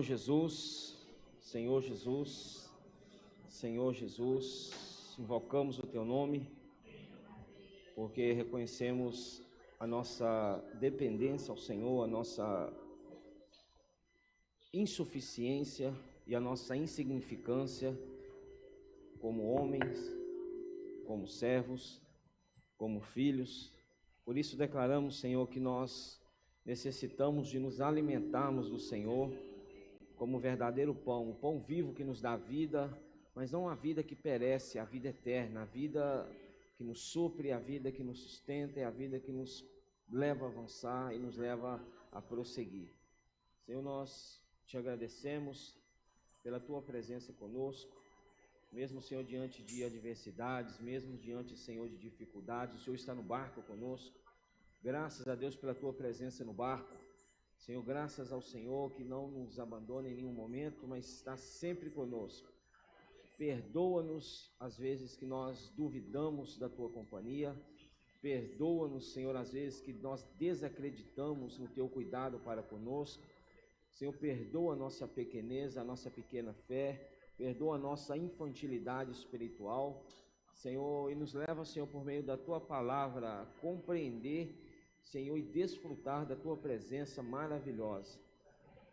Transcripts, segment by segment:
Jesus, Senhor Jesus, Senhor Jesus, invocamos o Teu nome, porque reconhecemos a nossa dependência ao Senhor, a nossa insuficiência e a nossa insignificância como homens, como servos, como filhos. Por isso declaramos, Senhor, que nós necessitamos de nos alimentarmos do Senhor como verdadeiro pão, o pão vivo que nos dá vida, mas não a vida que perece, a vida eterna, a vida que nos supre, a vida que nos sustenta, é a vida que nos leva a avançar e nos leva a prosseguir. Senhor, nós te agradecemos pela tua presença conosco, mesmo, Senhor, diante de adversidades, mesmo diante, Senhor, de dificuldades, o Senhor está no barco conosco. Graças a Deus pela tua presença no barco. Senhor, graças ao Senhor que não nos abandona em nenhum momento, mas está sempre conosco. Perdoa-nos às vezes que nós duvidamos da tua companhia. Perdoa-nos, Senhor, às vezes que nós desacreditamos no teu cuidado para conosco. Senhor, perdoa a nossa pequenez, a nossa pequena fé. Perdoa a nossa infantilidade espiritual, Senhor, e nos leva, Senhor, por meio da tua palavra, a compreender, Senhor, e desfrutar da tua presença maravilhosa.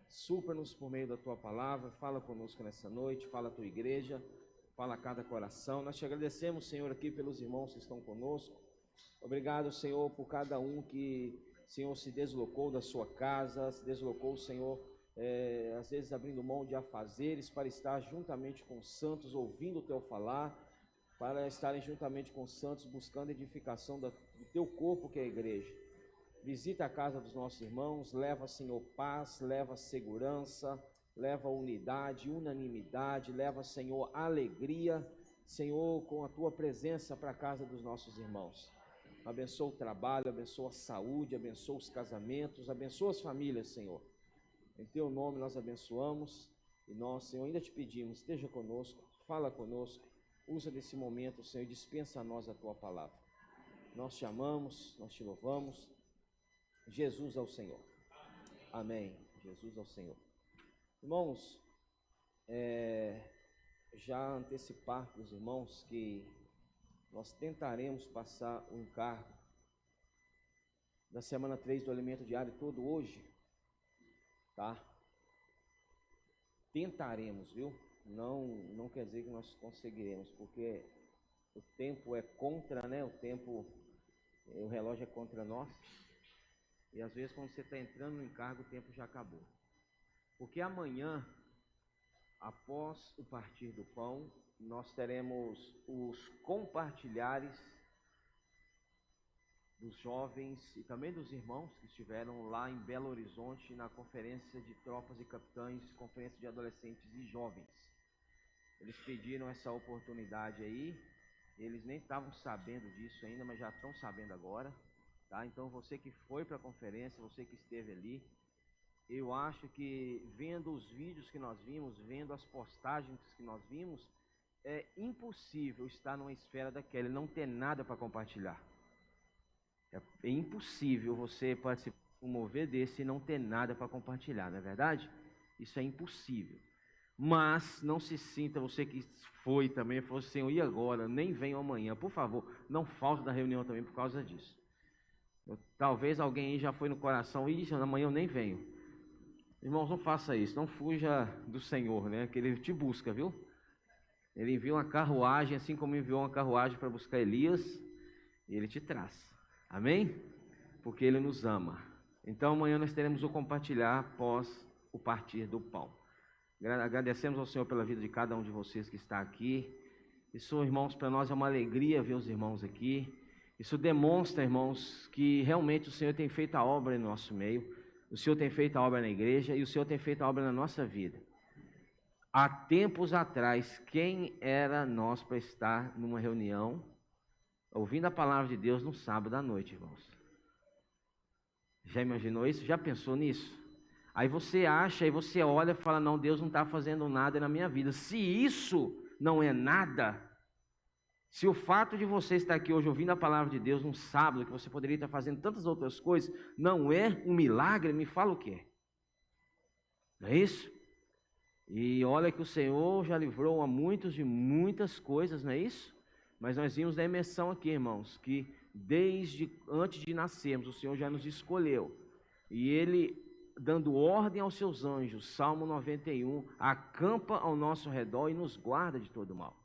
Supra-nos por meio da tua palavra, fala conosco nessa noite, fala a tua igreja, fala a cada coração. Nós te agradecemos, Senhor, aqui pelos irmãos que estão conosco. Obrigado, Senhor, por cada um que, Senhor, se deslocou da sua casa, se deslocou, Senhor, às vezes abrindo mão de afazeres para estar juntamente com os santos, ouvindo o teu falar, para estarem juntamente com os santos, buscando edificação do teu corpo, que é a igreja. Visita a casa dos nossos irmãos, leva, Senhor, paz, leva segurança, leva unidade, unanimidade, leva, Senhor, alegria, Senhor, com a tua presença para a casa dos nossos irmãos. Abençoa o trabalho, abençoa a saúde, abençoa os casamentos, abençoa as famílias, Senhor. Em teu nome nós abençoamos e nós, Senhor, ainda te pedimos, esteja conosco, fala conosco, usa desse momento, Senhor, e dispensa a nós a tua palavra. Nós te amamos, nós te louvamos. Jesus é o Senhor. Amém. Jesus é o Senhor. Irmãos, já antecipar para os irmãos que nós tentaremos passar o encargo da semana 3 do alimento diário todo hoje. Tá? Tentaremos, viu? Não quer dizer que nós conseguiremos, porque o tempo é contra, né? O relógio é contra nós. E às vezes quando você está entrando no encargo, o tempo já acabou. Porque amanhã, após o partir do pão, nós teremos os compartilhares dos jovens e também dos irmãos que estiveram lá em Belo Horizonte na conferência de tropas e capitães, conferência de adolescentes e jovens. Eles pediram essa oportunidade aí, eles nem estavam sabendo disso ainda, mas já estão sabendo agora, tá? Então você que foi para a conferência, você que esteve ali, eu acho que vendo os vídeos que nós vimos, vendo as postagens que nós vimos, é impossível estar numa esfera daquela e não ter nada para compartilhar. É impossível você participar de um mover desse e não ter nada para compartilhar, não é verdade? Isso é impossível. Mas não se sinta, você que foi também, falou assim, e agora? Nem venham amanhã, por favor, não falte da reunião também por causa disso. Talvez alguém aí já foi no coração, amanhã eu nem venho. Irmãos, não faça isso, não fuja do Senhor, né? Que Ele te busca, viu? Ele enviou uma carruagem, assim como enviou uma carruagem para buscar Elias, e Ele te traz. Amém? Porque Ele nos ama. Então amanhã nós teremos o compartilhar após o partir do pão. Agradecemos ao Senhor pela vida de cada um de vocês que está aqui. Isso, irmãos, para nós é uma alegria ver os irmãos aqui. Isso demonstra, irmãos, que realmente o Senhor tem feito a obra no nosso meio. O Senhor tem feito a obra na igreja e o Senhor tem feito a obra na nossa vida. Há tempos atrás, quem era nós para estar numa reunião ouvindo a palavra de Deus no sábado à noite, irmãos? Já imaginou isso? Já pensou nisso? Aí você acha, aí você olha e fala, não, Deus não está fazendo nada na minha vida. Se isso não é nada, se o fato de você estar aqui hoje ouvindo a palavra de Deus num sábado, que você poderia estar fazendo tantas outras coisas, não é um milagre, me fala o que é. Não é isso? E olha que o Senhor já livrou a muitos de muitas coisas, não é isso? Mas nós vimos na imersão aqui, irmãos, que desde antes de nascermos, o Senhor já nos escolheu. E Ele, dando ordem aos seus anjos, Salmo 91, acampa ao nosso redor e nos guarda de todo mal.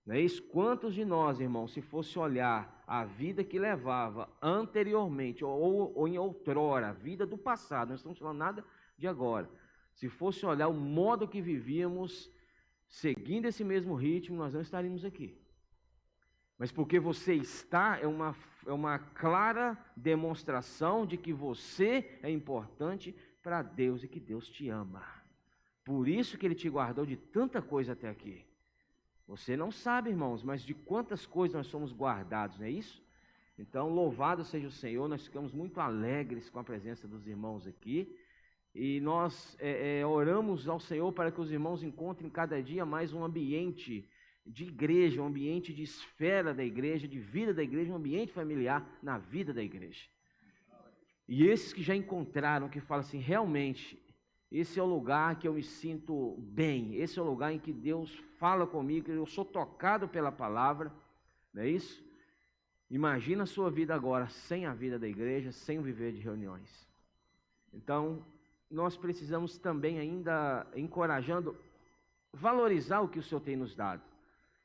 Não é isso? Quantos de nós, irmãos, se fosse olhar a vida que levava anteriormente, ou em outrora, a vida do passado, não estamos falando nada de agora, se fosse olhar o modo que vivíamos, seguindo esse mesmo ritmo, nós não estaríamos aqui. Mas porque você está, é uma clara demonstração de que você é importante para Deus e que Deus te ama. Por isso que Ele te guardou de tanta coisa até aqui. Você não sabe, irmãos, mas de quantas coisas nós somos guardados, não é isso? Então, louvado seja o Senhor, nós ficamos muito alegres com a presença dos irmãos aqui. E nós oramos ao Senhor para que os irmãos encontrem cada dia mais um ambiente de igreja, um ambiente de esfera da igreja, de vida da igreja, um ambiente familiar na vida da igreja. E esses que já encontraram, que falam assim, realmente, esse é o lugar que eu me sinto bem, esse é o lugar em que Deus fala comigo, eu sou tocado pela palavra, não é isso? Imagina a sua vida agora sem a vida da igreja, sem o viver de reuniões. Então, nós precisamos também ainda, encorajando, valorizar o que o Senhor tem nos dado.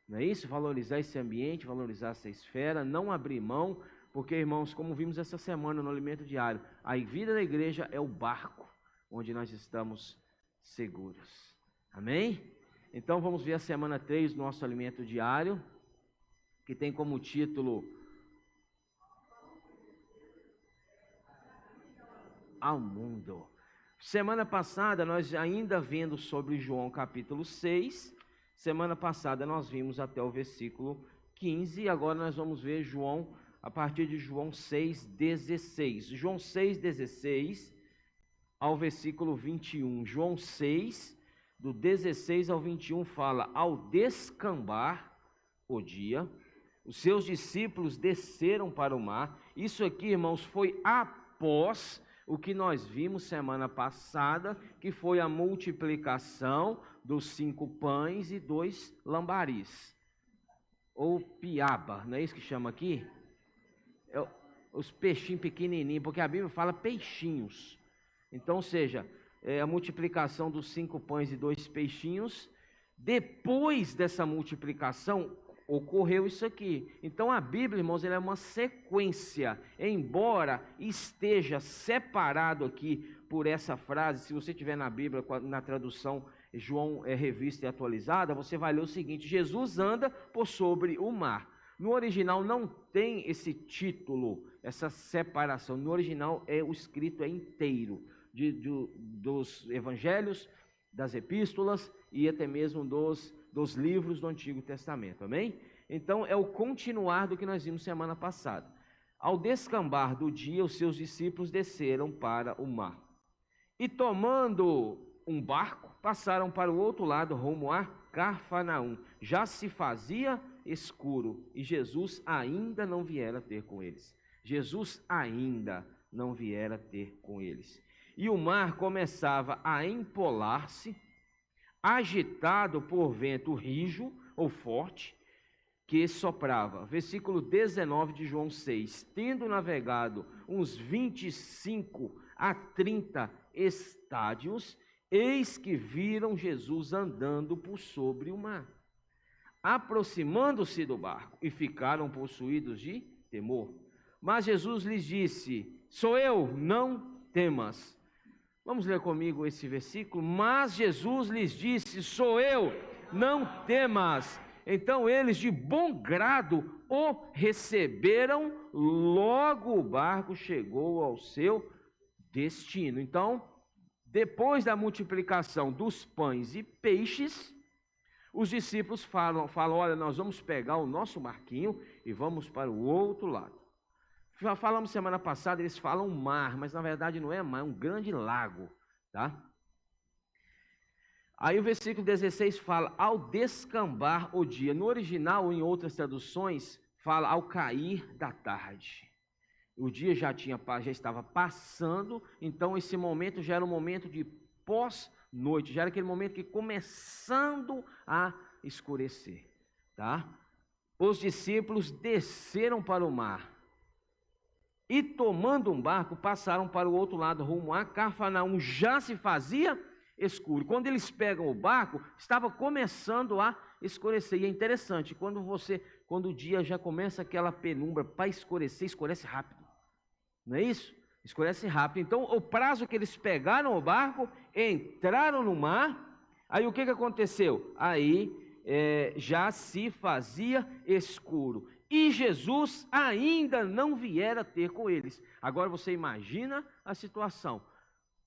Não é isso? Valorizar esse ambiente, valorizar essa esfera, não abrir mão, porque, irmãos, como vimos essa semana no Alimento Diário, a vida da igreja é o barco onde nós estamos seguros. Amém? Então vamos ver a semana 3 do nosso Alimento Diário, que tem como título Ao Mundo. Semana passada nós ainda vendo sobre João capítulo 6, semana passada nós vimos até o versículo 15, e agora nós vamos ver João, a partir de João 6,16. João 6,16 ao versículo 21. João 6, do 16 ao 21, fala: ao descambar o dia, os seus discípulos desceram para o mar. Isso aqui, irmãos, foi após o que nós vimos semana passada, que foi a multiplicação dos 5 pães e 2 lambaris, ou piaba, não é isso que chama aqui? Os peixinhos pequenininhos, porque a Bíblia fala peixinhos. Então, ou seja, a multiplicação dos 5 pães e 2 peixinhos. Depois dessa multiplicação, ocorreu isso aqui. Então a Bíblia, irmãos, ela é uma sequência, embora esteja separado aqui por essa frase. Se você tiver na Bíblia, na tradução João Revista e Atualizada, você vai ler o seguinte: Jesus anda por sobre o mar. No original não tem esse título, essa separação. No original o escrito é inteiro, dos evangelhos, das epístolas e até mesmo dos livros do Antigo Testamento, amém? Então é o continuar do que nós vimos semana passada. Ao descambar do dia, os seus discípulos desceram para o mar. E tomando um barco, passaram para o outro lado, rumo a Cafarnaum. Já se fazia escuro e Jesus ainda não viera ter com eles. Jesus ainda não viera ter com eles. E o mar começava a empolar-se, agitado por vento rijo ou forte, que soprava. Versículo 19 de João 6. Tendo navegado uns 25 a 30 estádios, eis que viram Jesus andando por sobre o mar, aproximando-se do barco, e ficaram possuídos de temor. Mas Jesus lhes disse: sou eu, não temas. Vamos ler comigo esse versículo? Mas Jesus lhes disse: sou eu, não temas. Então eles de bom grado o receberam, logo o barco chegou ao seu destino. Então, depois da multiplicação dos pães e peixes, os discípulos falam: olha, nós vamos pegar o nosso barquinho e vamos para o outro lado. Já falamos semana passada, eles falam mar, mas na verdade não é mar, é um grande lago, tá? Aí o versículo 16 fala: ao descambar o dia. No original, ou em outras traduções, fala ao cair da tarde. O dia já estava passando, então esse momento já era um momento de noite, já era aquele momento que começando a escurecer, tá? Os discípulos desceram para o mar e, tomando um barco, passaram para o outro lado, rumo a Cafarnaum. Já se fazia escuro. Quando eles pegam o barco, estava começando a escurecer. E é interessante, quando o dia já começa aquela penumbra para escurecer, escurece rápido. Não é isso? Escurece rápido. Então, o prazo que eles pegaram o barco, entraram no mar, aí o que aconteceu? Aí já se fazia escuro. E Jesus ainda não viera ter com eles. Agora você imagina a situação.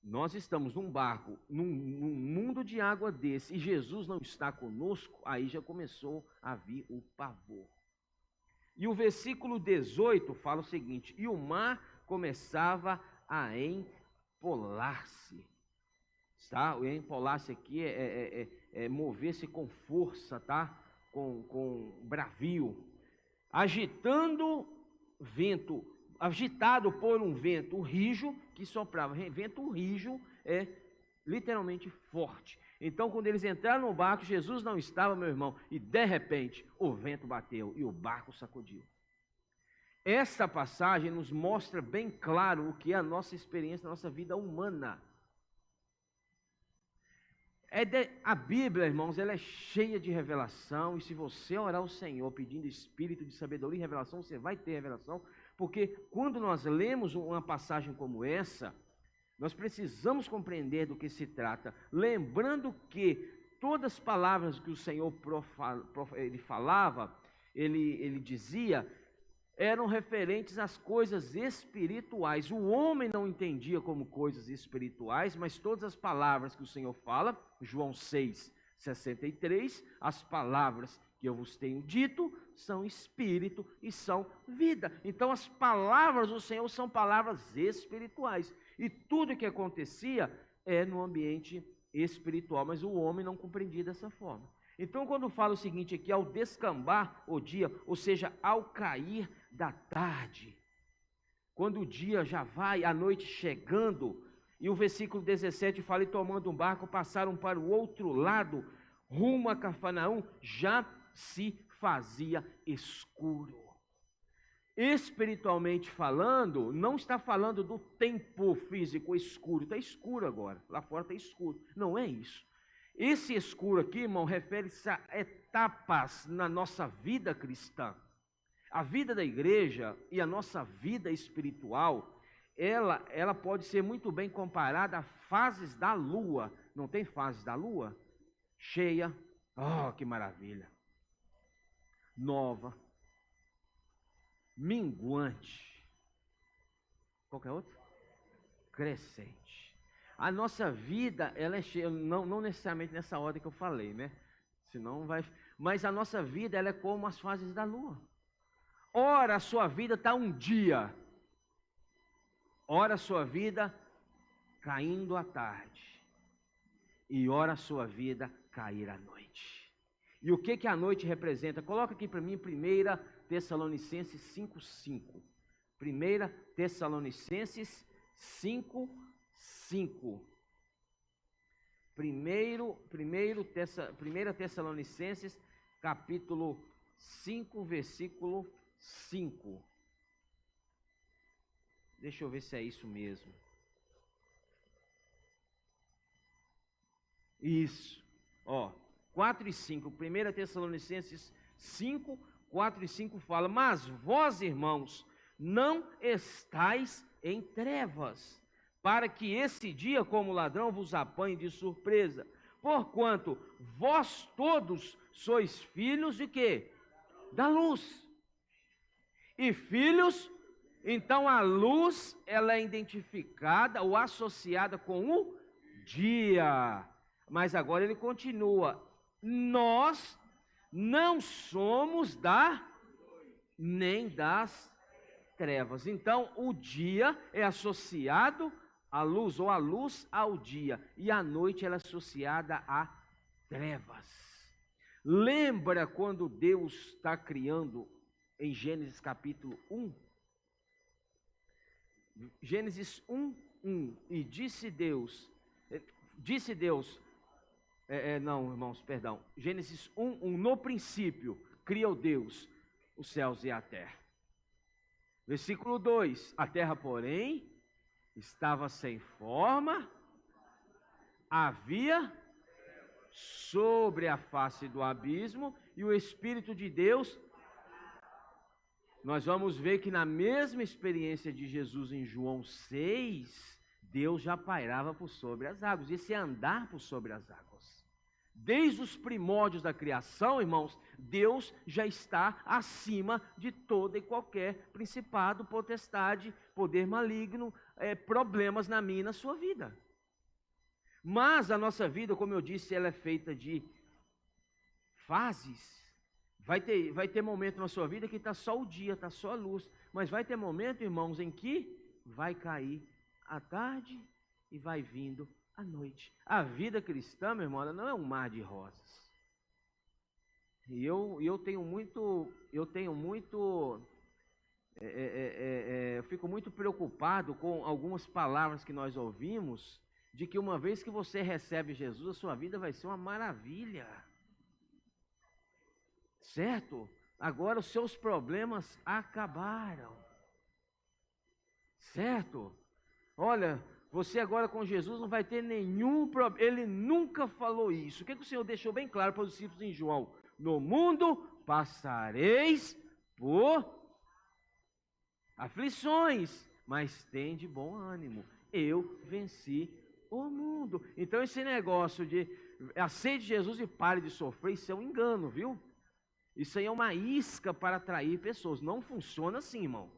Nós estamos num barco, num mundo de água desse, e Jesus não está conosco, aí já começou a vir o pavor. E o versículo 18 fala o seguinte: e o mar começava a empolar-se. Tá? O empolar-se aqui é mover-se com força, tá? Com bravio. Agitado por um vento rijo que soprava. Vento rijo é literalmente forte. Então, quando eles entraram no barco, Jesus não estava, meu irmão, e de repente o vento bateu e o barco sacudiu. Essa passagem nos mostra bem claro o que é a nossa experiência, a nossa vida humana. A Bíblia, irmãos, ela é cheia de revelação, e se você orar ao Senhor pedindo espírito de sabedoria e revelação, você vai ter revelação, porque quando nós lemos uma passagem como essa, nós precisamos compreender do que se trata, lembrando que todas as palavras que o Senhor ele falava, ele dizia, eram referentes às coisas espirituais. O homem não entendia como coisas espirituais, mas todas as palavras que o Senhor fala, João 6:63, as palavras que eu vos tenho dito são espírito e são vida. Então as palavras do Senhor são palavras espirituais. E tudo que acontecia é no ambiente espiritual, mas o homem não compreendia dessa forma. Então, quando fala o seguinte aqui, ao descambar o dia, ou seja, ao cair da tarde, quando o dia já vai, a noite chegando, e o versículo 17 fala, e tomando um barco, passaram para o outro lado, rumo a Cafarnaum, já se fazia escuro. Espiritualmente falando, não está falando do tempo físico escuro, está escuro agora, lá fora está escuro, não é isso. Esse escuro aqui, irmão, refere-se a etapas na nossa vida cristã. A vida da igreja e a nossa vida espiritual, ela pode ser muito bem comparada a fases da lua. Não tem fases da lua? Cheia, oh, que maravilha. Nova, minguante. Qualquer outro? Crescente. A nossa vida, ela é cheia, não necessariamente nessa ordem que eu falei, né? Senão vai. Mas a nossa vida, ela é como as fases da lua. Ora a sua vida está um dia, ora a sua vida caindo à tarde, e ora a sua vida cair à noite. E o que a noite representa? Coloca aqui para mim 1 Tessalonicenses 5:5. 1 Tessalonicenses 5:5. 1 Tessalonicenses capítulo 5, versículo 5. Deixa eu ver se é isso mesmo. Isso. 4 e 5. 1 Tessalonicenses 5, 4 e 5 fala: mas vós, irmãos, não estais em trevas, para que esse dia, como ladrão, vos apanhe de surpresa. Porquanto vós todos sois filhos de quê? Da luz. E filhos, então a luz, ela é identificada ou associada com o dia. Mas agora ele continua: nós não somos nem das trevas. Então o dia é associado à luz, ou a luz ao dia, e a noite ela é associada a trevas. Lembra quando Deus está criando em Gênesis capítulo 1? Gênesis 1:1, e disse Deus, disse Deus, não, irmãos, perdão, Gênesis 1, no princípio, criou Deus os céus e a terra. Versículo 2, a terra, porém, estava sem forma, havia sobre a face do abismo, e o Espírito de Deus. Nós vamos ver que na mesma experiência de Jesus em João 6, Deus já pairava por sobre as águas. Esse é andar por sobre as águas. Desde os primórdios da criação, irmãos, Deus já está acima de toda e qualquer principado, potestade, poder maligno, problemas na minha e na sua vida. Mas a nossa vida, como eu disse, ela é feita de fases. Vai ter momento na sua vida que está só o dia, está só a luz. Mas vai ter momento, irmãos, em que vai cair a tarde e vai vindo a noite. A vida cristã, meu irmão, ela não é um mar de rosas. E eu fico muito preocupado com algumas palavras que nós ouvimos, de que uma vez que você recebe Jesus, a sua vida vai ser uma maravilha. Certo? Agora os seus problemas acabaram. Certo? Olha, você agora com Jesus não vai ter nenhum problema. Ele nunca falou isso. O que o Senhor deixou bem claro para os discípulos em João? No mundo passareis por aflições, mas tende bom ânimo. Eu venci o mundo. Então esse negócio de aceite Jesus e pare de sofrer, isso é um engano, viu? Isso aí é uma isca para atrair pessoas. Não funciona assim, irmão.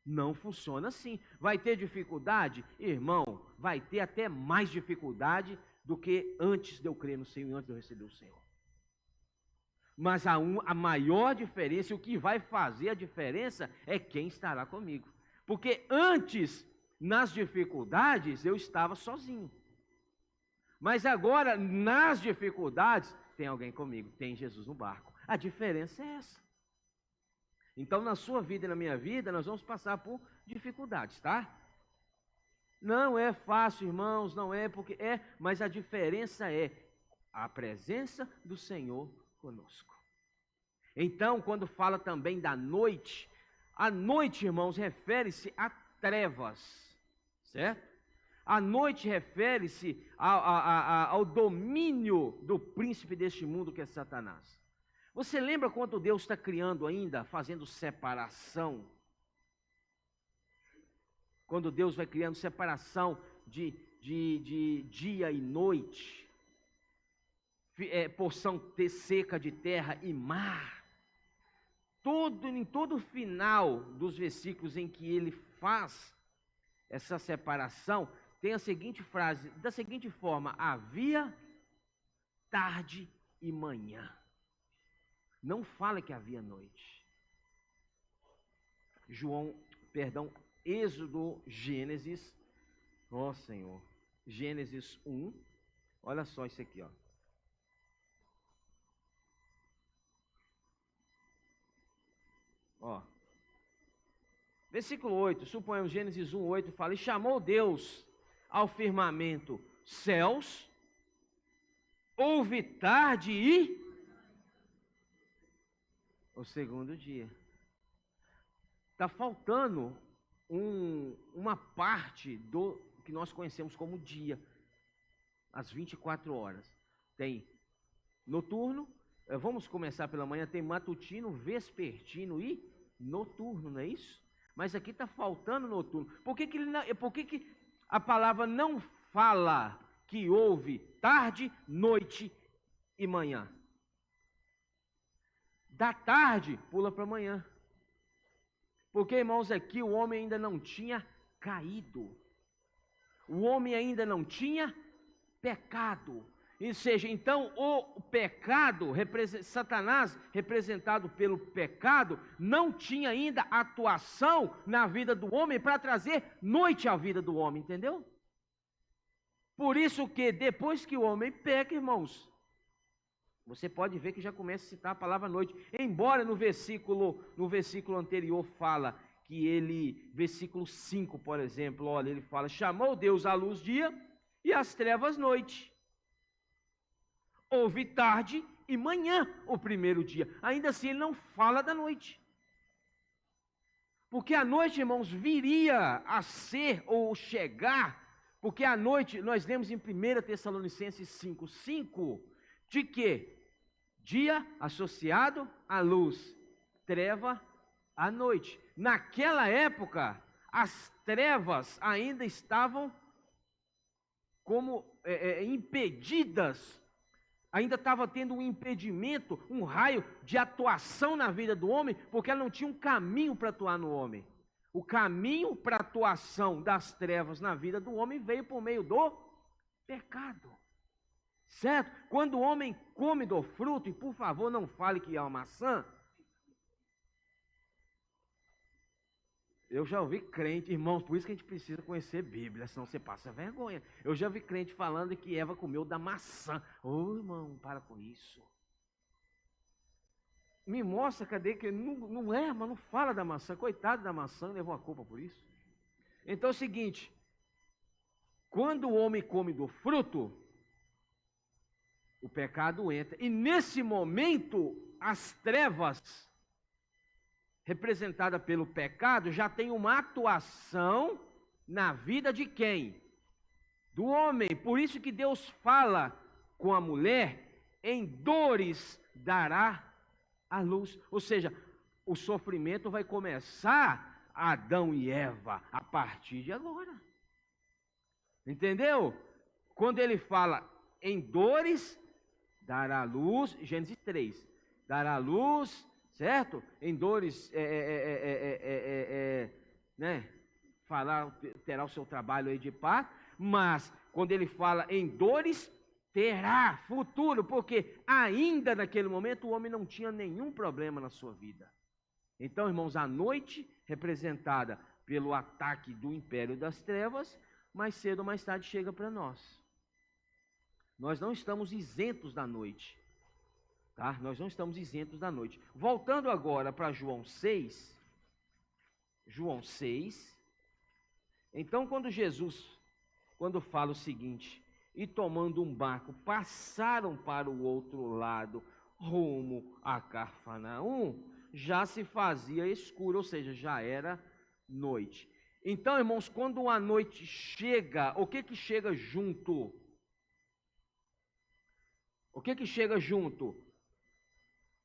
Não funciona assim. Vai ter dificuldade? Irmão, vai ter até mais dificuldade do que antes de eu crer no Senhor, antes de eu receber o Senhor. Mas a maior diferença, o que vai fazer a diferença é quem estará comigo. Porque antes, nas dificuldades, eu estava sozinho. Mas agora, nas dificuldades, tem alguém comigo, tem Jesus no barco. A diferença é essa. Então, na sua vida e na minha vida, nós vamos passar por dificuldades, tá? Não é fácil, irmãos, não é porque mas a diferença é a presença do Senhor conosco. Então, quando fala também da noite, a noite, irmãos, refere-se a trevas, certo? A noite refere-se ao domínio do príncipe deste mundo que é Satanás. Você lembra quando Deus está criando ainda, fazendo separação? Quando Deus vai criando separação de dia e noite, porção seca de terra e mar. Em todo o final dos versículos em que ele faz essa separação, tem a seguinte frase, da seguinte forma: havia tarde e manhã. Não fala que havia noite. Êxodo, Gênesis, Senhor, Gênesis 1, olha só isso aqui, Versículo 8, suponhamos Gênesis 1, 8, fala: e chamou Deus ao firmamento céus, houve tarde e o segundo dia. Está faltando uma parte do que nós conhecemos como dia, as 24 horas. Tem noturno, vamos começar pela manhã, tem matutino, vespertino e noturno, não é isso? Mas aqui está faltando noturno. Por que a palavra não fala que houve tarde, noite e manhã? Da tarde, pula para amanhã. Porque, irmãos, aqui o homem ainda não tinha caído. O homem ainda não tinha pecado. Ou seja, então o pecado, Satanás, representado pelo pecado, não tinha ainda atuação na vida do homem para trazer noite à vida do homem, entendeu? Por isso que depois que o homem peca, irmãos, você pode ver que já começa a citar a palavra noite. Embora no versículo anterior fala que versículo 5, por exemplo, olha, ele fala: chamou Deus à luz dia e as trevas noite. Houve tarde e manhã o primeiro dia. Ainda assim ele não fala da noite. Porque a noite, irmãos, viria a ser ou chegar, porque a noite, nós lemos em 1 Tessalonicenses 5:5, de que? Dia associado à luz, treva à noite. Naquela época, as trevas ainda estavam como impedidas, ainda estava tendo um impedimento, um raio de atuação na vida do homem, porque ela não tinha um caminho para atuar no homem. O caminho para a atuação das trevas na vida do homem veio por meio do pecado. Certo? Quando o homem come do fruto, e por favor não fale que é uma maçã, eu já ouvi crente, irmãos, por isso que a gente precisa conhecer Bíblia, senão você passa vergonha. Eu já vi crente falando que Eva comeu da maçã. Ô, irmão, para com isso. Me mostra, cadê que não é, mas não fala da maçã. Coitado da maçã, levou a culpa por isso. Então é o seguinte, quando o homem come do fruto, o pecado entra. E nesse momento, as trevas, representada pelo pecado, já tem uma atuação na vida de quem? Do homem. Por isso que Deus fala com a mulher, em dores dará a luz. Ou seja, o sofrimento vai começar a Adão e Eva a partir de agora. Entendeu? Quando ele fala em dores dará a luz, Gênesis 3, dará a luz, certo? Em dores, né? Terá o seu trabalho aí de paz, mas quando ele fala em dores, terá futuro, porque ainda naquele momento o homem não tinha nenhum problema na sua vida. Então, irmãos, a noite representada pelo ataque do império das trevas, mais cedo ou mais tarde chega para nós. Nós não estamos isentos da noite. Tá? Nós não estamos isentos da noite. Voltando agora para João 6. João 6. Então, quando fala o seguinte, e tomando um barco, passaram para o outro lado, rumo a Cafarnaum, já se fazia escuro, ou seja, já era noite. Então, irmãos, quando a noite chega, o que chega junto? O que chega junto?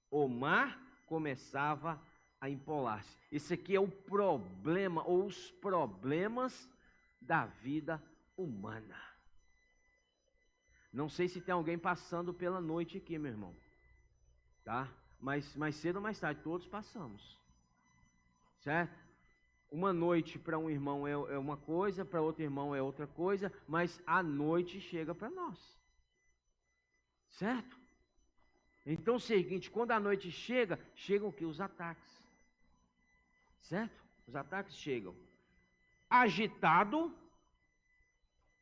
O mar começava a empolar-se. Esse aqui é o problema, ou os problemas da vida humana. Não sei se tem alguém passando pela noite aqui, meu irmão. Tá? Mas mais cedo ou mais tarde, todos passamos. Certo? Uma noite para um irmão é uma coisa, para outro irmão é outra coisa, mas a noite chega para nós. Certo? Então é o seguinte, quando a noite chega, chegam o que? Os ataques. Certo? Os ataques chegam. Agitado,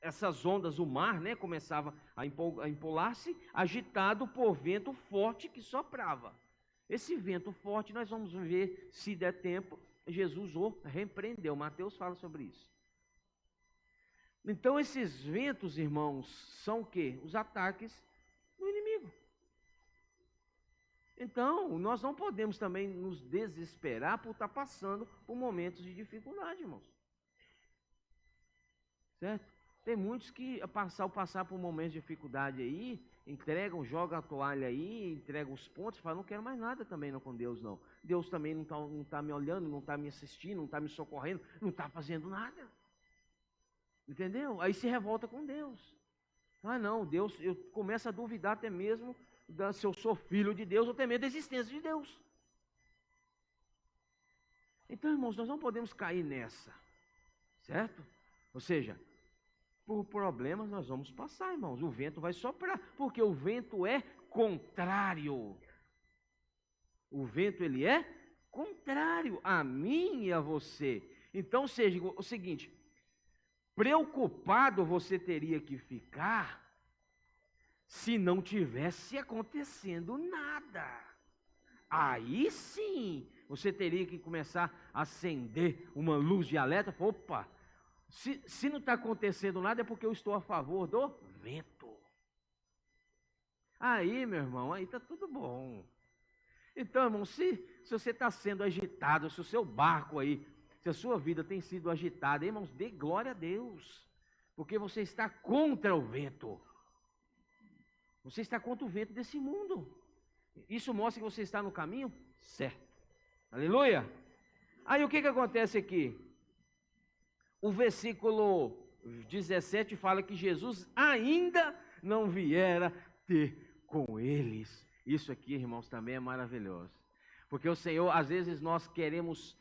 essas ondas, o mar, né, começava a empolar-se, agitado por vento forte que soprava. Esse vento forte, nós vamos ver, se der tempo, Jesus o repreendeu. Mateus fala sobre isso. Então esses ventos, irmãos, são o quê? Os ataques do inimigo. Então, nós não podemos também nos desesperar por estar passando por momentos de dificuldade, irmãos. Certo? Tem muitos que, ao passar por momentos de dificuldade aí, entregam, jogam a toalha aí, entregam os pontos, falam, não quero mais nada também não com Deus, não. Deus também não tá me olhando, não está me assistindo, não está me socorrendo, não está fazendo nada. Entendeu? Aí se revolta com Deus. Ah, não, Deus, eu começo a duvidar até mesmo se eu sou filho de Deus, ou até mesmo da existência de Deus. Então, irmãos, nós não podemos cair nessa. Certo? Ou seja, por problemas nós vamos passar, irmãos. O vento vai soprar, porque o vento é contrário. O vento, ele é contrário a mim e a você. Então, seja o seguinte, preocupado você teria que ficar se não tivesse acontecendo nada. Aí sim, você teria que começar a acender uma luz de alerta. Opa, Se não está acontecendo nada, é porque eu estou a favor do vento. Aí, meu irmão, aí está tudo bom. Então, irmão, se você está sendo agitado, se o seu barco aí, se a sua vida tem sido agitada, irmãos, dê glória a Deus, porque você está contra o vento. Você está contra o vento desse mundo. Isso mostra que você está no caminho certo. Aleluia! Aí o que acontece aqui? O versículo 17 fala que Jesus ainda não viera ter com eles. Isso aqui, irmãos, também é maravilhoso. Porque o Senhor, às vezes nós queremos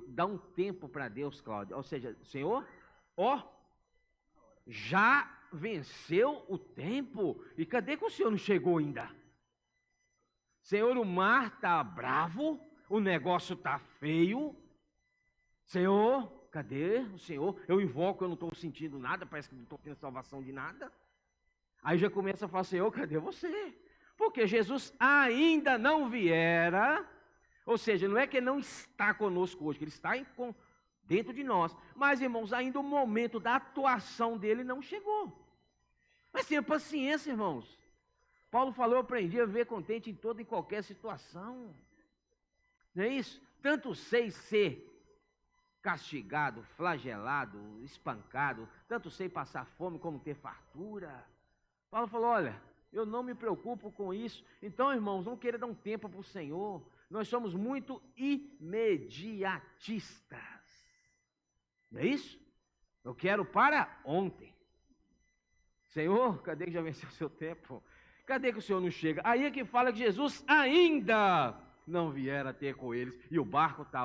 dar um tempo para Deus, Cláudio. Ou seja, Senhor, já venceu o tempo. E cadê que o Senhor não chegou ainda? Senhor, o mar está bravo, o negócio está feio. Senhor, cadê o Senhor? Eu invoco, eu não estou sentindo nada, parece que não estou tendo salvação de nada. Aí já começa a falar, Senhor, cadê você? Porque Jesus ainda não viera, ou seja, não é que ele não está conosco hoje, que ele está dentro de nós. Mas, irmãos, ainda o momento da atuação dele não chegou. Mas tenha paciência, irmãos. Paulo falou, eu aprendi a viver contente em toda e qualquer situação. Não é isso? Tanto sei ser castigado, flagelado, espancado, tanto sei passar fome como ter fartura. Paulo falou, olha, eu não me preocupo com isso. Então, irmãos, não queira dar um tempo para o Senhor. Nós somos muito imediatistas. Não é isso? Eu quero para ontem. Senhor, cadê que já venceu o seu tempo? Cadê que o Senhor não chega? Aí é que fala que Jesus ainda não viera ter com eles. E o barco está,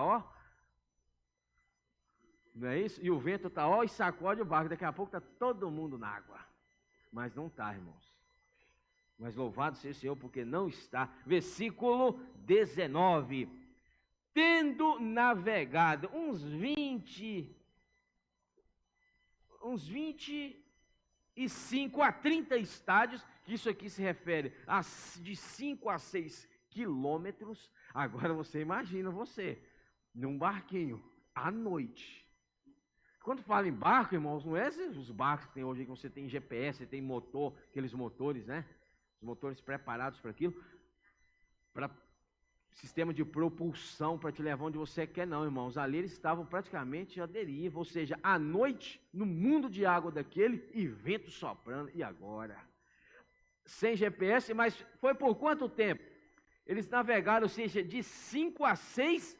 não é isso? E o vento está, e sacode o barco. Daqui a pouco está todo mundo na água. Mas não está, irmãos. Mas louvado seja o Senhor, porque não está. Versículo 19. Tendo navegado uns 25 a 30 estádios, que isso aqui se refere a de 5 a 6 quilômetros. Agora você imagina você, num barquinho, à noite. Quando fala em barco, irmãos, não é os barcos que tem hoje, que você tem GPS, tem motor, aqueles motores, né? Os motores preparados para aquilo, para sistema de propulsão, para te levar onde você quer, não, irmãos. Ali eles estavam praticamente à deriva, ou seja, à noite, no mundo de água daquele, e vento soprando, e agora? Sem GPS, mas foi por quanto tempo? Eles navegaram, ou seja, de 5 a 6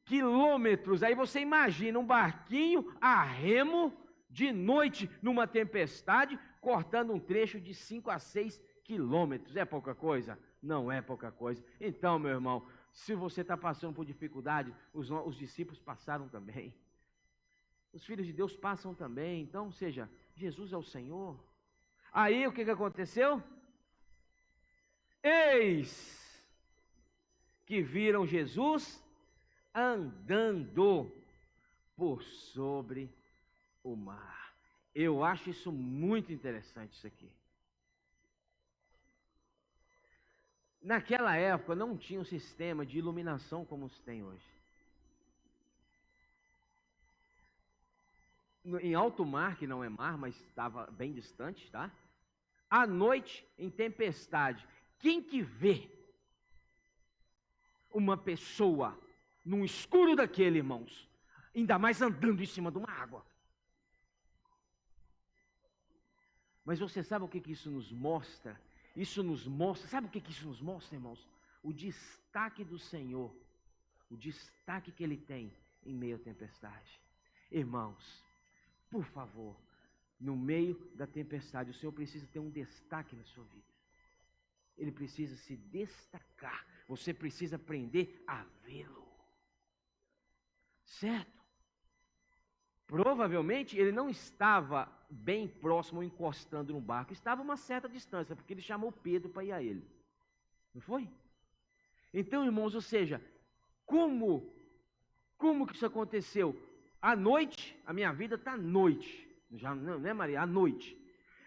quilômetros. Aí você imagina um barquinho a remo, de noite, numa tempestade, cortando um trecho de 5 a 6 quilômetros. É pouca coisa? Não é pouca coisa. Então, meu irmão, se você está passando por dificuldade, os discípulos passaram também. Os filhos de Deus passam também. Então, seja, Jesus é o Senhor. Aí, o que aconteceu? Eis que viram Jesus andando por sobre o mar. Eu acho isso muito interessante, isso aqui. Naquela época não tinha um sistema de iluminação como se tem hoje. Em alto mar, que não é mar, mas estava bem distante, tá? À noite, em tempestade, quem que vê uma pessoa num escuro daquele, irmãos, ainda mais andando em cima de uma água? Mas você sabe o que isso nos mostra? Isso nos mostra, sabe o que isso nos mostra, irmãos? O destaque do Senhor, o destaque que Ele tem em meio à tempestade. Irmãos, por favor, no meio da tempestade, o Senhor precisa ter um destaque na sua vida. Ele precisa se destacar, você precisa aprender a vê-lo. Certo? Provavelmente ele não estava bem próximo, encostando no barco, estava a uma certa distância, porque ele chamou Pedro para ir a ele. Não foi? Então, irmãos, ou seja, como que isso aconteceu? À noite, a minha vida está à noite, já não é, Maria? À noite.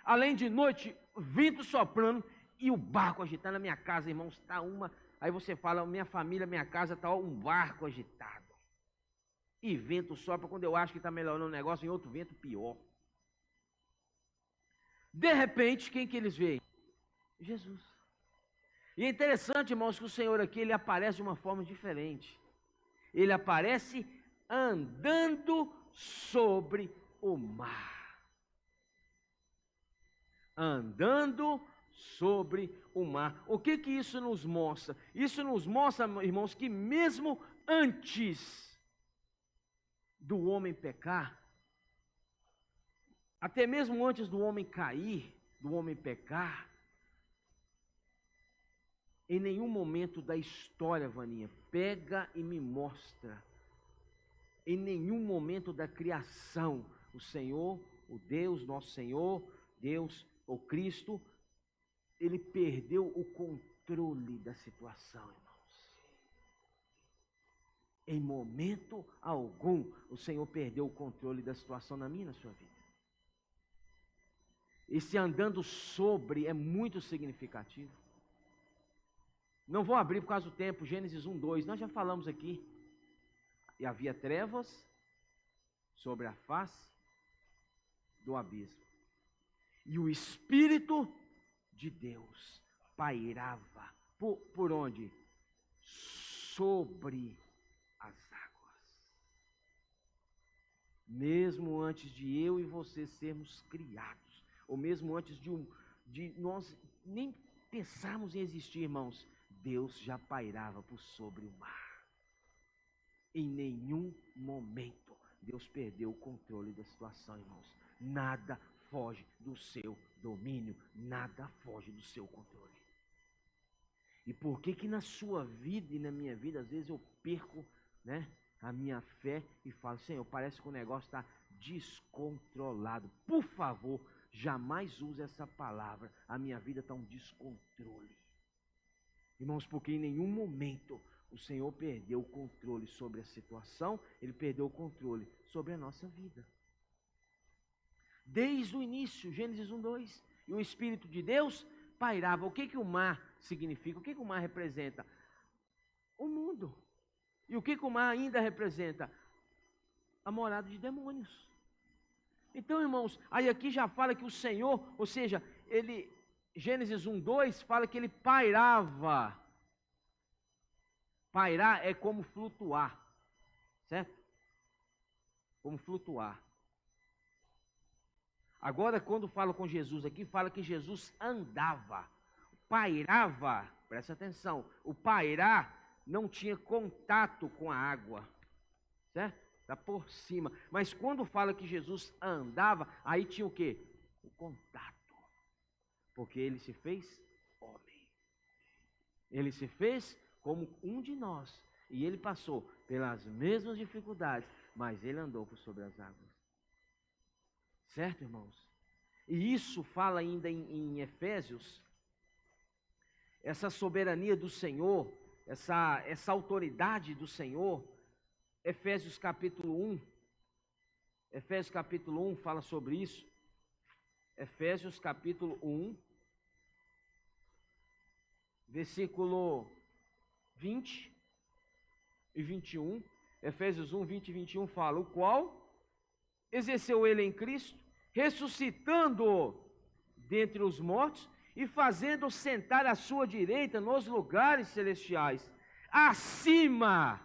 Além de noite, vento soprando e o barco agitando. Na minha casa, irmãos, está uma. Aí você fala, minha família, minha casa está um barco agitado. E vento sopra quando eu acho que está melhorando o negócio, em outro vento pior. De repente, quem que eles veem? Jesus. E é interessante, irmãos, que o Senhor aqui, ele aparece de uma forma diferente. Ele aparece andando sobre o mar. Andando sobre o mar. O que que isso nos mostra? Isso nos mostra, irmãos, que mesmo antes do homem pecar, até mesmo antes do homem cair, do homem pecar, em nenhum momento da história, Vaninha, pega e me mostra, em nenhum momento da criação, o Senhor, o Deus, nosso Senhor, Deus, o Cristo, ele perdeu o controle da situação, irmãos. Em momento algum, o Senhor perdeu o controle da situação na minha e na sua vida. Esse andando sobre é muito significativo. Não vou abrir por causa do tempo, Gênesis 1, 2, nós já falamos aqui. E havia trevas sobre a face do abismo. E o Espírito de Deus pairava. Por onde? Sobre as águas. Mesmo antes de eu e você sermos criados, ou mesmo antes de nós nem pensarmos em existir, irmãos, Deus já pairava por sobre o mar. Em nenhum momento Deus perdeu o controle da situação, irmãos. Nada foge do seu domínio, nada foge do seu controle. E por que na sua vida e na minha vida, às vezes eu perco, a minha fé e falo, Senhor, parece que o negócio está descontrolado. Por favor, jamais use essa palavra. A minha vida está um descontrole. Irmãos, porque em nenhum momento o Senhor perdeu o controle sobre a situação, Ele perdeu o controle sobre a nossa vida. Desde o início, Gênesis 1, 2, e o Espírito de Deus pairava. O que o mar significa? O que o mar representa? O mundo. E o que o mar ainda representa? A morada de demônios. Então, irmãos, aí aqui já fala que o Senhor, ou seja, ele, Gênesis 1, 2, fala que ele pairava. Pairar é como flutuar, certo? Como flutuar. Agora, quando fala com Jesus aqui, fala que Jesus andava, pairava, presta atenção, o pairar não tinha contato com a água, certo? Está por cima. Mas quando fala que Jesus andava, aí tinha o quê? O contato. Porque ele se fez homem. Ele se fez como um de nós. E ele passou pelas mesmas dificuldades, mas ele andou por sobre as águas. Certo, irmãos? E isso fala ainda em Efésios, essa soberania do Senhor, essa autoridade do Senhor. Efésios capítulo 1. Efésios capítulo 1 fala sobre isso. Efésios capítulo 1, versículo 20 e 21. Efésios 1, 20 e 21 fala: o qual exerceu ele em Cristo, ressuscitando-o dentre os mortos e fazendo-o sentar à sua direita nos lugares celestiais, acima.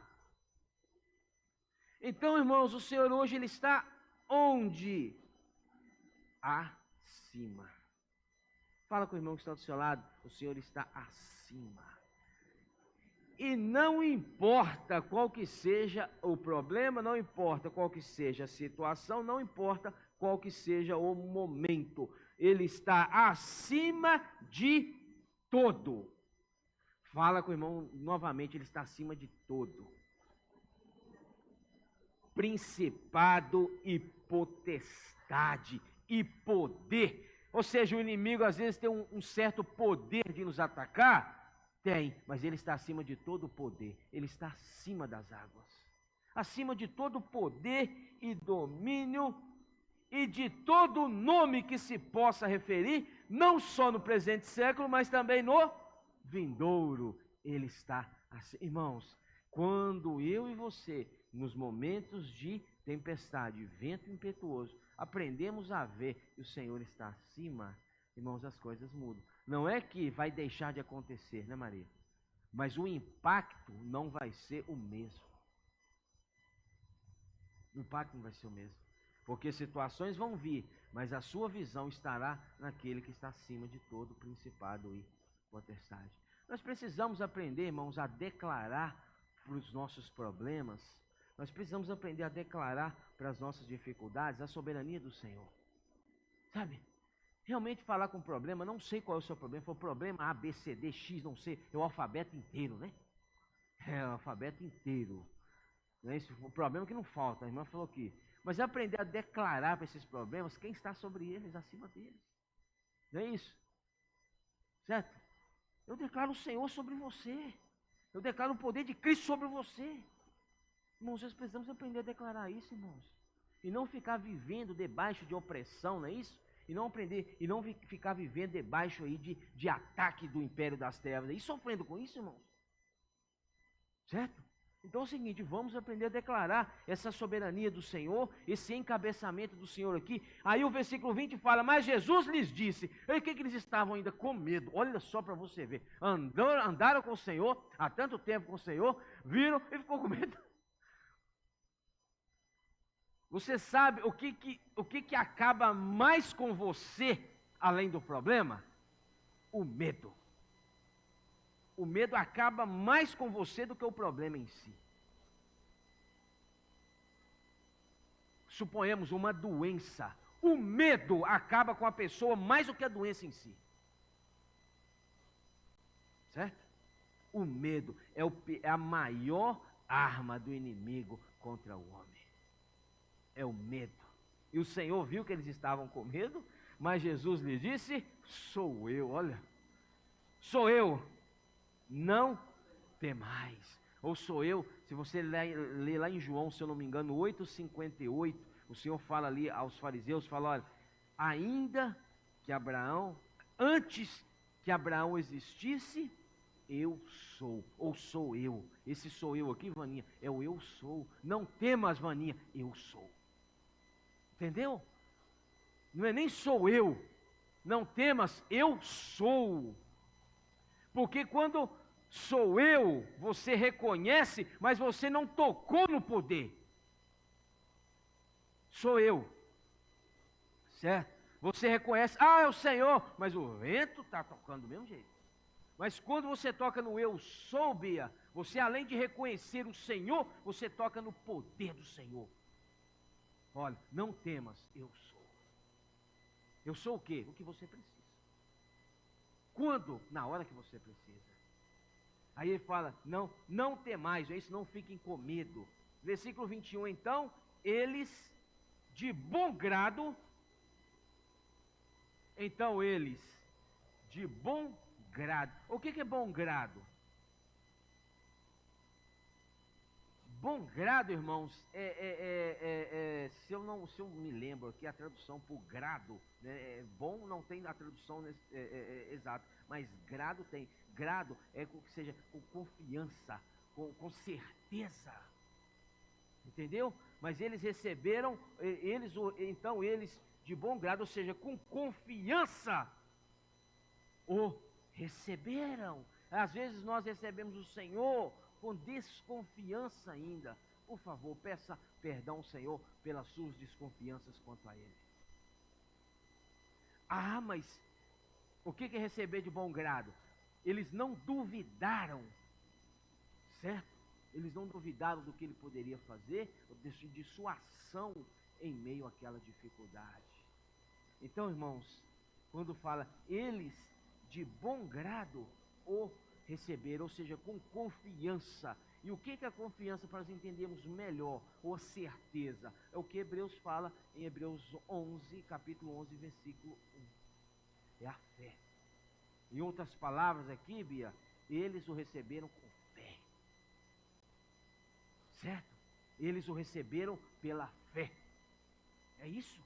Então, irmãos, o Senhor hoje ele está onde? Acima. Fala com o irmão que está do seu lado, o Senhor está acima. E não importa qual que seja o problema, não importa qual que seja a situação, não importa qual que seja o momento, Ele está acima de todo. Fala com o irmão novamente, Ele está acima de todo. Principado e potestade e poder. Ou seja, o inimigo às vezes tem um certo poder de nos atacar. Tem, mas ele está acima de todo o poder. Ele está acima das águas. Acima de todo o poder e domínio e de todo nome que se possa referir, não só no presente século, mas também no vindouro. Ele está assim. Irmãos, quando eu e você nos momentos de tempestade, vento impetuoso, aprendemos a ver que o Senhor está acima, irmãos, as coisas mudam. Não é que vai deixar de acontecer, né, Maria? Mas o impacto não vai ser o mesmo. O impacto não vai ser o mesmo. Porque situações vão vir, mas a sua visão estará naquele que está acima de todo principado e potestade. Nós precisamos aprender, irmãos, a declarar para os nossos problemas. Nós precisamos aprender a declarar para as nossas dificuldades a soberania do Senhor. Sabe? Realmente falar com o problema, não sei qual é o seu problema, foi o problema A, B, C, D, X, não sei, é o alfabeto inteiro, né? É o alfabeto inteiro. Não é isso? O problema que não falta, a irmã falou aqui. Mas é aprender a declarar para esses problemas quem está sobre eles, acima deles. Não é isso? Certo? Eu declaro o Senhor sobre você. Eu declaro o poder de Cristo sobre você. Irmãos, nós precisamos aprender a declarar isso, irmãos. E não ficar vivendo debaixo de opressão, não é isso? E não ficar vivendo debaixo aí de ataque do império das trevas. E sofrendo com isso, irmãos. Certo? Então é o seguinte, vamos aprender a declarar essa soberania do Senhor, esse encabeçamento do Senhor aqui. Aí o versículo 20 fala, mas Jesus lhes disse, e o que eles estavam ainda com medo? Olha só para você ver, andaram com o Senhor, há tanto tempo com o Senhor, viram e ficou com medo. Você sabe o que acaba mais com você, além do problema? O medo. O medo acaba mais com você do que o problema em si. Suponhamos uma doença. O medo acaba com a pessoa mais do que a doença em si. Certo? O medo é a maior arma do inimigo contra o homem. É o medo. E o Senhor viu que eles estavam com medo, mas Jesus lhe disse, sou eu, olha. Sou eu. Não temais. Ou sou eu, se você ler lá em João, se eu não me engano, 8,58, o Senhor fala ali aos fariseus, fala, olha, ainda que Abraão, antes que Abraão existisse, eu sou, ou sou eu. Esse sou eu aqui, Vaninha, é o eu sou. Não temas, Vaninha, eu sou. Entendeu? Não é nem sou eu. Não temas, eu sou. Porque quando sou eu, você reconhece, mas você não tocou no poder. Sou eu. Certo? Você reconhece, é o Senhor, mas o vento está tocando do mesmo jeito. Mas quando você toca no eu sou, Bia, você além de reconhecer o Senhor, você toca no poder do Senhor. Olha, não temas, eu sou. Eu sou o quê? O que você precisa. Quando? Na hora que você precisa. Aí ele fala, não temais, isso, não fiquem com medo. Versículo 21, então, eles de bom grado, o que é bom grado? Bom grado, irmãos, se eu me lembro aqui, a tradução por grado, né, bom não tem a tradução exata, mas grado tem. Grado é que seja com confiança, com certeza. Entendeu? Mas eles receberam, eles de bom grado, ou seja, com confiança, o receberam. Às vezes nós recebemos o Senhor com desconfiança ainda. Por favor, peça perdão ao Senhor pelas suas desconfianças quanto a Ele. Mas o que é receber de bom grado? Eles não duvidaram, certo? Eles não duvidaram do que Ele poderia fazer, de sua ação em meio àquela dificuldade. Então, irmãos, quando fala eles de bom grado o receberam, ou seja, com confiança. E o que é a confiança para nós entendermos melhor, ou certeza? É o que Hebreus fala em Hebreus 11, capítulo 11, versículo 1. É a fé. Em outras palavras aqui, Bia, eles o receberam com fé. Certo? Eles o receberam pela fé. É isso?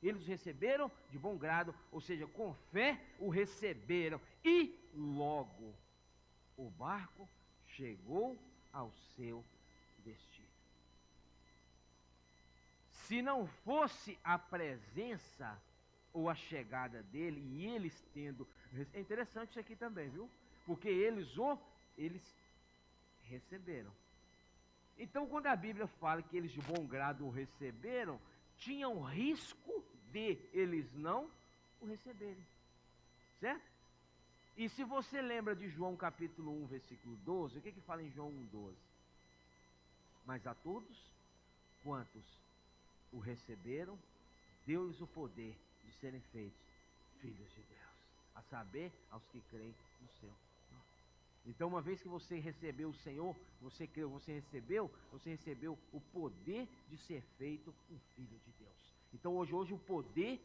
Eles o receberam de bom grado, ou seja, com fé o receberam. E logo o barco chegou ao seu destino. Se não fosse a presença ou a chegada dele, e eles tendo... É interessante isso aqui também, viu? Porque eles receberam. Então, quando a Bíblia fala que eles de bom grado o receberam, tinha um risco de eles não o receberem. Certo? E se você lembra de João capítulo 1, versículo 12, o que fala em João 1,12? Mas a todos quantos o receberam, deu-lhes o poder de serem feitos filhos de Deus, a saber, aos que creem no seu nome. Então, uma vez que você recebeu o Senhor, você creu, você recebeu o poder de ser feito um filho de Deus. Então, hoje o poder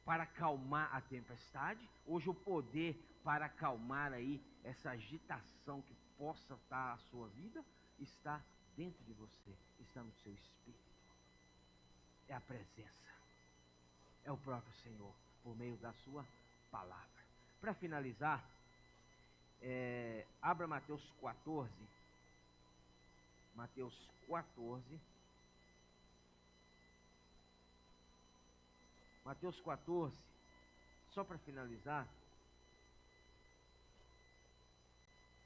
para acalmar a tempestade, hoje o poder para acalmar aí essa agitação que possa estar a sua vida, está dentro de você, está no seu espírito. É a presença, é o próprio Senhor, por meio da sua palavra. Para finalizar, abra Mateus 14. Mateus 14. Mateus 14, só para finalizar.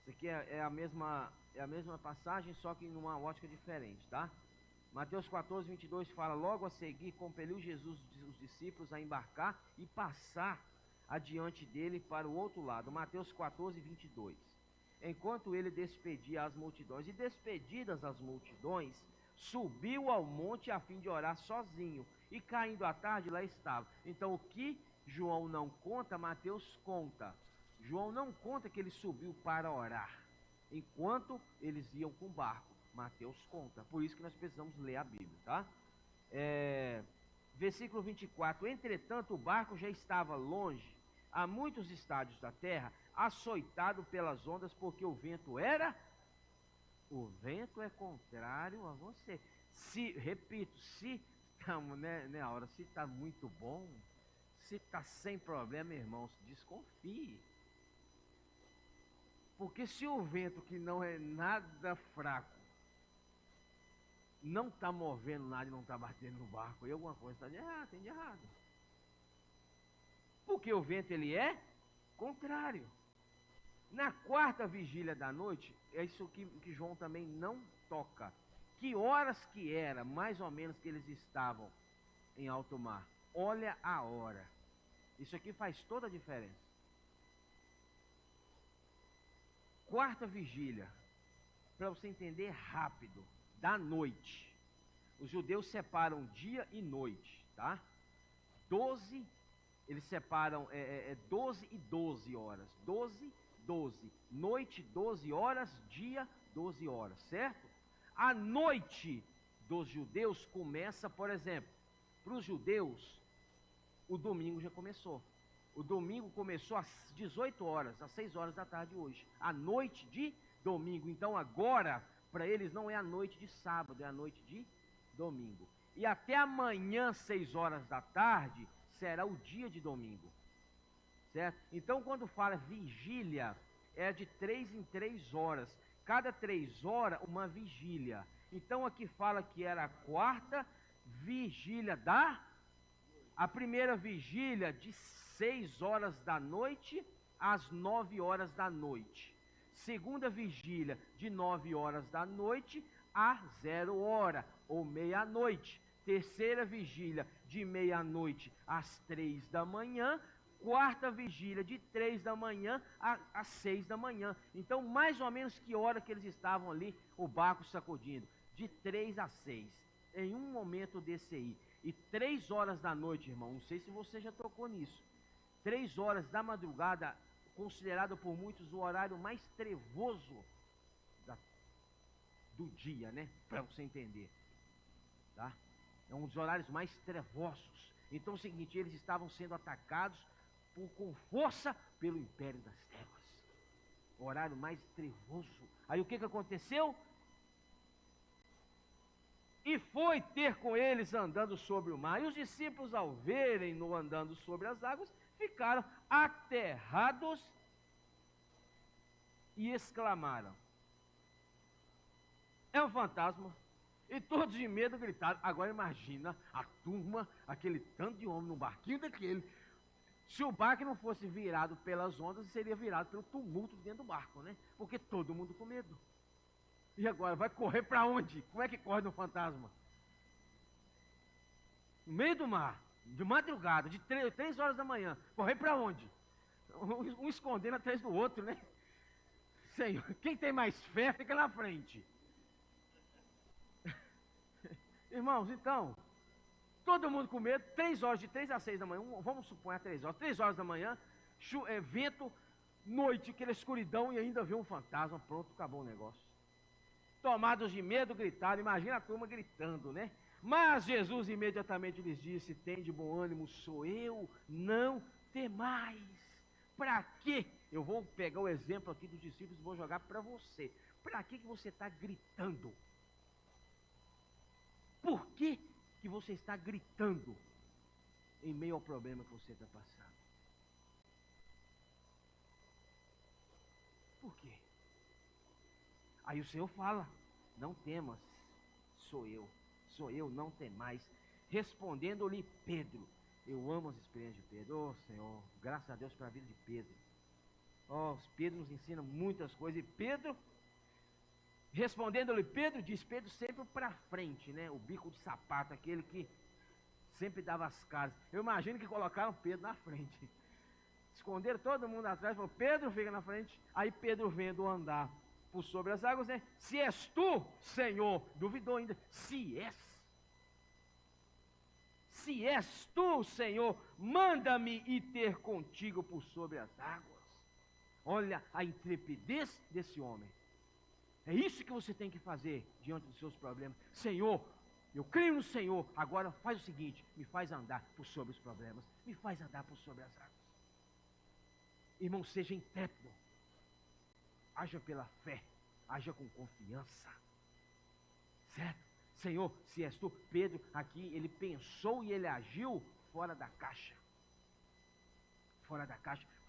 Isso aqui é a mesma passagem, só que numa ótica diferente, tá? Mateus 14, 22 fala: logo a seguir, compeliu Jesus os discípulos a embarcar e passar adiante dele para o outro lado. Mateus 14, 22. Enquanto ele despedia as multidões, e despedidas as multidões, subiu ao monte a fim de orar sozinho, e caindo a tarde lá estava. Então o que João não conta, Mateus conta. João não conta que ele subiu para orar, enquanto eles iam com o barco. Mateus conta, por isso que nós precisamos ler a Bíblia, tá? Versículo 24: entretanto o barco já estava longe, a muitos estádios da terra, açoitado pelas ondas, porque o vento é contrário a você. Repito, se estamos, né, Aura, se está muito bom, se está sem problema, irmãos, desconfie. Porque se o vento, que não é nada fraco, não está movendo nada e não está batendo no barco, e alguma coisa está de errado, tem de errado. Porque o vento, ele é contrário. Na quarta vigília da noite, é isso que João também não toca. Que horas que era, mais ou menos, que eles estavam em alto mar? Olha a hora. Isso aqui faz toda a diferença. Quarta vigília, para você entender rápido, da noite. Os judeus separam dia e noite, tá? 12, eles separam 12 e 12 horas. 12, 12. Noite, 12 horas. Dia, 12 horas, certo? A noite dos judeus começa, por exemplo, para os judeus, o domingo já começou. O domingo começou às 18 horas, às 6 horas da tarde hoje. A noite de domingo. Então agora, para eles não é a noite de sábado, é a noite de domingo. E até amanhã, 6 horas da tarde, será o dia de domingo. Certo? Então quando fala vigília, é de 3 em 3 horas. Cada 3 horas, uma vigília. Então aqui fala que era a quarta vigília a primeira vigília de 6 horas da noite às 9 horas da noite. Segunda vigília de 9 horas da noite a 0 hora ou meia-noite. Terceira vigília de meia-noite às 3 da manhã. Quarta vigília de 3 da manhã às 6 da manhã. Então, mais ou menos que hora que eles estavam ali, o barco sacudindo? De 3 a 6, em um momento desse aí. E 3 horas da noite, irmão, não sei se você já tocou nisso. 3 horas da madrugada, considerado por muitos o horário mais trevoso do dia, né? Para você entender, tá? É um dos horários mais trevosos. Então é o seguinte, eles estavam sendo atacados com força pelo império das trevas. O horário mais trevoso. Aí o que aconteceu? E foi ter com eles andando sobre o mar. E os discípulos, ao verem-no andando sobre as águas, ficaram aterrados e exclamaram: é um fantasma. E todos de medo gritaram. Agora imagina a turma, aquele tanto de homem num barquinho daquele. Se o barco não fosse virado pelas ondas, seria virado pelo tumulto dentro do barco, né? Porque todo mundo com medo. E agora, vai correr para onde? Como é que corre no fantasma? No meio do mar, de madrugada, de 3 horas da manhã. Correr para onde? Um escondendo atrás do outro, né? Senhor, quem tem mais fé fica na frente. Irmãos, então, todo mundo com medo, 3 horas, de 3 a 6 da manhã, vamos supor 3 horas, 3 horas da manhã, vento, noite, aquela escuridão e ainda vê um fantasma, pronto, acabou o negócio. Tomados de medo, gritaram, imagina a turma gritando, né? Mas Jesus imediatamente lhes disse, tem de bom ânimo, sou eu, não temais. Para quê? Eu vou pegar o exemplo aqui dos discípulos e vou jogar para você. Para que você está gritando? Por que você está gritando em meio ao problema que você está passando? Por quê? Aí o Senhor fala, não temas, sou eu, não temais. Respondendo-lhe Pedro, eu amo as experiências de Pedro, oh Senhor, graças a Deus pela vida de Pedro. Oh, Pedro nos ensina muitas coisas, e Pedro, respondendo-lhe Pedro, diz Pedro sempre para frente, né? O bico de sapato, aquele que sempre dava as caras. Eu imagino que colocaram Pedro na frente. Esconderam todo mundo atrás, falou, Pedro fica na frente. Aí Pedro vendo andar por sobre as águas, né? Se és tu, Senhor, duvidou ainda, se és tu, Senhor, manda-me ir ter contigo por sobre as águas. Olha a intrepidez desse homem. É isso que você tem que fazer diante dos seus problemas. Senhor, eu creio no Senhor, agora faz o seguinte, me faz andar por sobre os problemas, me faz andar por sobre as águas. Irmão, seja intrépido, haja pela fé, haja com confiança, certo? Senhor, se és tu, Pedro, aqui ele pensou e ele agiu fora da caixa,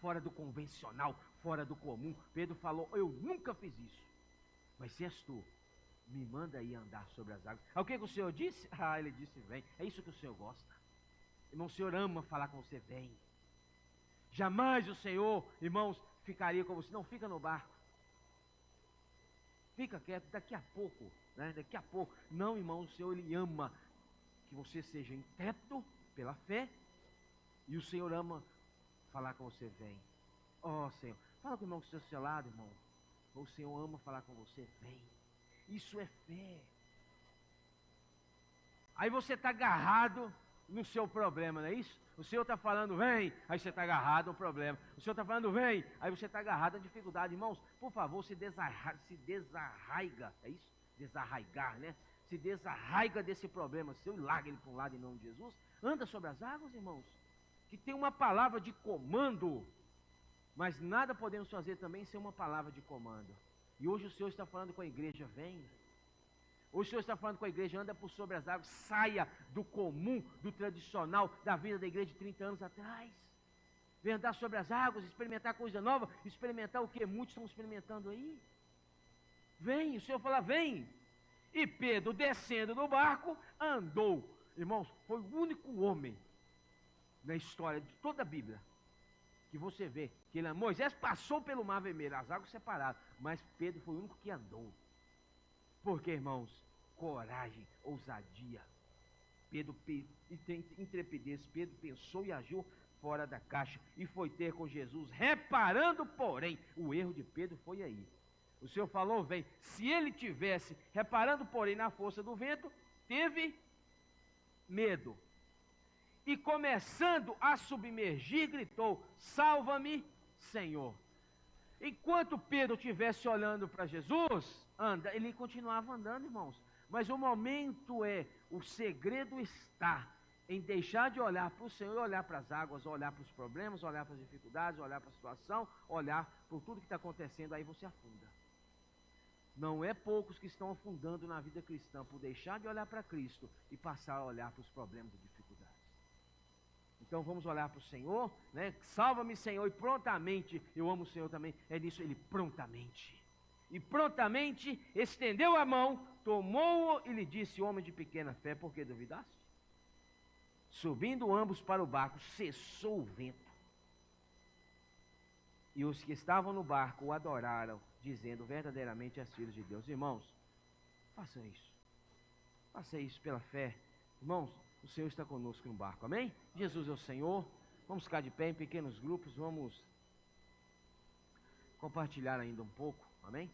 fora do convencional, fora do comum. Pedro falou, eu nunca fiz isso, mas se és tu, me manda aí andar sobre as águas. O que o Senhor disse? Ele disse, vem. É isso que o Senhor gosta. Irmão, o Senhor ama falar com você, vem. Jamais o Senhor, irmãos, ficaria com você. Não, fica no barco. Fica quieto, daqui a pouco, né? Daqui a pouco. Não, irmão, o Senhor, Ele ama que você seja intrépido pela fé. E o Senhor ama falar com você, vem. Oh, Senhor, fala com o irmão que está ao seu lado, irmão. O Senhor ama falar com você, vem. Isso é fé. Aí você está agarrado no seu problema, não é isso? O Senhor está falando, vem, aí você está agarrado no problema. O Senhor está falando, vem, aí você está agarrado na dificuldade. Irmãos, por favor, se desarraiga, é isso? Desarraigar, né? Se desarraiga desse problema seu e larga ele para um lado em nome de Jesus. Anda sobre as águas, irmãos, que tem uma palavra de comando, mas nada podemos fazer também sem uma palavra de comando. E hoje o Senhor está falando com a igreja, vem. Hoje o Senhor está falando com a igreja, anda por sobre as águas, saia do comum, do tradicional, da vida da igreja de 30 anos atrás. Vem andar sobre as águas, experimentar coisa nova, experimentar o que muitos estão experimentando aí. Vem, o Senhor fala, vem. E Pedro, descendo do barco, andou. Irmãos, foi o único homem na história de toda a Bíblia que você vê, que Moisés passou pelo mar vermelho, as águas separadas, mas Pedro foi o único que andou. Porque, irmãos, coragem, ousadia. Pedro tem intrepidez. Pedro pensou e agiu fora da caixa e foi ter com Jesus, reparando, porém, o erro de Pedro foi aí. O Senhor falou, vem. Se ele tivesse, reparando, porém, na força do vento, teve medo. E começando a submergir, gritou, salva-me, Senhor. Enquanto Pedro estivesse olhando para Jesus, ele continuava andando, irmãos. Mas o momento o segredo está em deixar de olhar para o Senhor, olhar para as águas, olhar para os problemas, olhar para as dificuldades, olhar para a situação, olhar por tudo que está acontecendo, aí você afunda. Não é poucos que estão afundando na vida cristã por deixar de olhar para Cristo e passar a olhar para os problemas e dificuldades. Então vamos olhar para o Senhor, né? Salva-me, Senhor, e prontamente, eu amo o Senhor também, é nisso, Ele prontamente. e prontamente estendeu a mão, tomou-o e lhe disse: homem de pequena fé, por que duvidaste? Subindo ambos para o barco, cessou o vento. E os que estavam no barco o adoraram, dizendo: verdadeiramente és filho de Deus. Irmãos, faça isso. Faça isso pela fé. Irmãos, o Senhor está conosco no barco, amém? Jesus é o Senhor. Vamos ficar de pé em pequenos grupos, vamos compartilhar ainda um pouco, amém?